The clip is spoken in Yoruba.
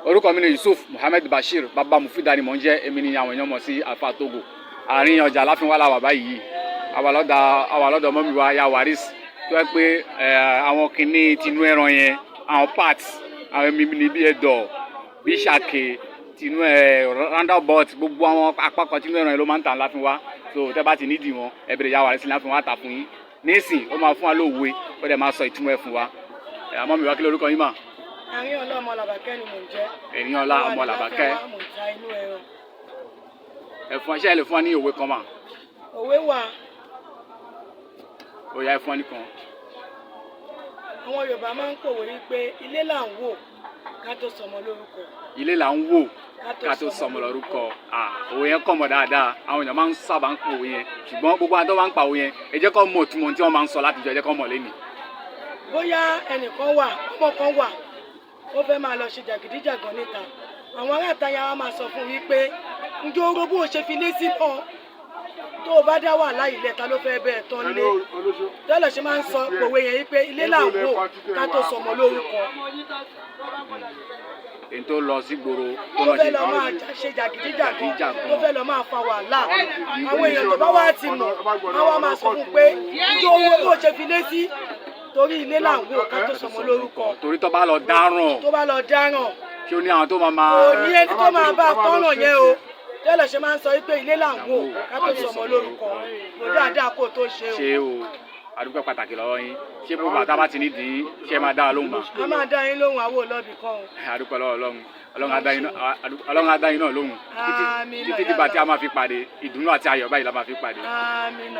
Orúkọ mi ni Yusuf Muhammed Bashir bàbá Mufida ni mò ń jẹ́, èmi ni àwọn èèyàn mọ̀ sí Alfa Togo. Àárín ọjà Láfínwá la wà báyìí. Àwa lọ́dọ̀ mọ́mí wa ya Waris tó yẹ pé àwọn kìíní tinú ẹran yẹn, àwọn parts, àwọn èmi ní bí ẹ̀dọ̀, bí ṣàkè, tinú roundabout, gbogbo àwọn apákan tinú ẹran yẹn ló máa ń tà Láfínwá. So tẹ́ bá ti nídìí wọn, ẹ bẹ̀rẹ̀ ya Waris Láfínwá tà fún yín. Nísìn ó máa fún wa lóòwe, ó dẹ̀ máa sọ ìtumọ̀ ẹ̀ fún wa. Mọ́mí wa kí lórúkọ yín mà? Àríọ̀lá ọmọ Làbàkẹ́ ni mò ń jẹ́. Àríọ̀lá ọmọ Làbàkẹ́. Mò ń ta inú ẹran. Ẹ̀fọn iṣẹ́ lè fún wa ní òwe kan mà. Òwe wà. Ó yá ẹ fún wa nìkan. Àwọn Yorùbá máa ń pòwe wípé ilé là ń wò ká tó sọmọ lórúkọ. Ilé là ń wò ká tó sọmọ lórúkọ. Òwe yẹn kọ̀ mọ̀ dáadáa. Àwọn èèyàn máa ń sábà ń pòwe yẹn. Ṣùgbọ́n gbogbo àwọn tó bá ń pa òwe yẹn, ẹ jẹ́ kó mọ̀ ìtumọ̀ tí wọ́n máa ń sọ látijọ́, ẹ jẹ́ kó mọ̀ lénìí. Bóyá ẹnìkan wà, ọmọ kan wà, ó fẹ́ máa lọ ṣe jàgídíjàgan níta. Àwọn ará ìta yà á máa sọ fún wípé ǹjẹ́ oró bó ṣe fi lé sí náà tó o bá dá wàhálà ilẹ̀ ta ló fẹ́ bẹ́ẹ̀ tán lé. Tẹ́lẹ̀ ṣe máa ń sọ òwe yẹn wípé ilé là ń wò ká tó sọmọ lórúkọ. Èyí tó lọ sí gbòòrò tó fẹ́ lọ máa ṣe jàgídíjàgan, tó fẹ́ lọ máa fa wàhálà. Àwọn èèyàn tó bá wá ti mọ̀, wọ́n wá máa sọ fún pé ǹjẹ́ oró bó ṣe fi lé sí torí ilé là ń wò ká tó sọmọ lórúkọ. Torí tó bá lọ dáràn. Tó bá lọ dáràn. Kí ó ní àwọn tó máa. Kò ní ẹni tó máa bá tọ́nà yẹn o. Tẹ́lẹ̀ ṣe máa ń sọ wípé ilé là ń wò ká tó sọmọ lórúkọ. Kò dáadáa kó tó ṣe o. Ṣé o? Adúgbò pàtàkì lọ́wọ́ yín. Ṣé gbogbo àtà bá ti nídìí ṣé máa dá a lóhùn mà? A máa dá yín lóhùn àwọ̀ lọ́bì kan o. Adúgbò lọ́wọ́ Ọlọ́run. Ọlọ́run á dá yín náà lóhùn. Àmín. Títí dìgbà tí a máa fi pàdé, ìdùnnú àti ayọ̀ báyìí la máa fi pàdé. Àmín.